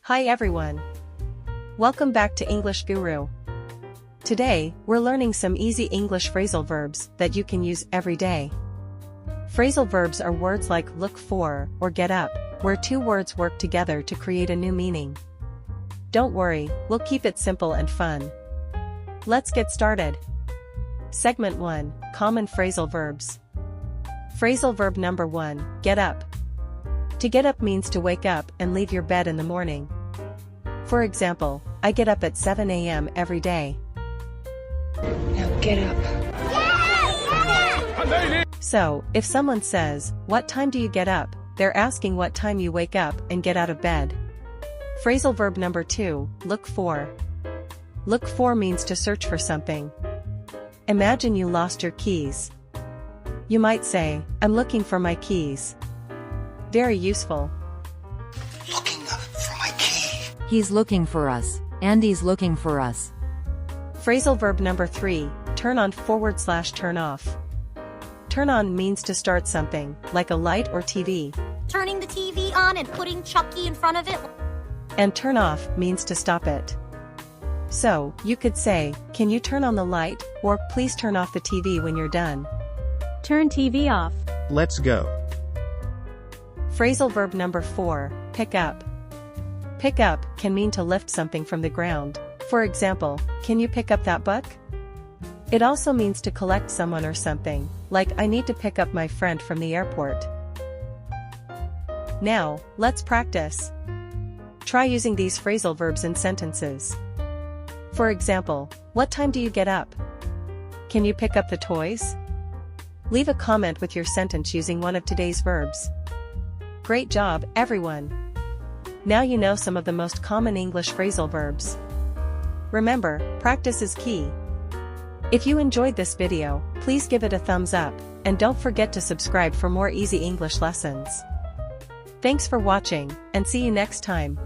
Hi everyone! Welcome back to English Guru. Today, we're learning some easy English phrasal verbs that you can use every day. Phrasal verbs are words like look for or get up, where two words work together to create a new meaning. Don't worry, we'll keep it simple and fun. Let's get started. Segment 1, Common Phrasal Verbs. Phrasal verb number 1, get up. To get up means to wake up and leave your bed in the morning. For example, I get up at 7 a.m. every day. Now get up. So, if someone says, "What time do you get up?" they're asking what time you wake up and get out of bed. Phrasal verb number 2, look for. Look for means to search for something. Imagine you lost your keys. You might say, "I'm looking for my keys." Very useful. Looking for my key. He's looking for us. Andy's looking for us. Phrasal verb number 3, turn on / turn off. Turn on means to start something, like a light or TV. Turning the TV on and putting Chucky in front of it. And turn off means to stop it. So, you could say, "Can you turn on the light?" or "Please turn off the TV when you're done." Turn TV off. Let's go. Phrasal verb number 4, pick up. Pick up can mean to lift something from the ground. For example, "Can you pick up that book?" It also means to collect someone or something, like "I need to pick up my friend from the airport." Now, let's practice. Try using these phrasal verbs in sentences. For example, what time do you get up? Can you pick up the toys? Leave a comment with your sentence using one of today's verbs. Great job, everyone! Now you know some of the most common English phrasal verbs. Remember, practice is key. If you enjoyed this video, please give it a thumbs up, and don't forget to subscribe for more easy English lessons. Thanks for watching, and see you next time.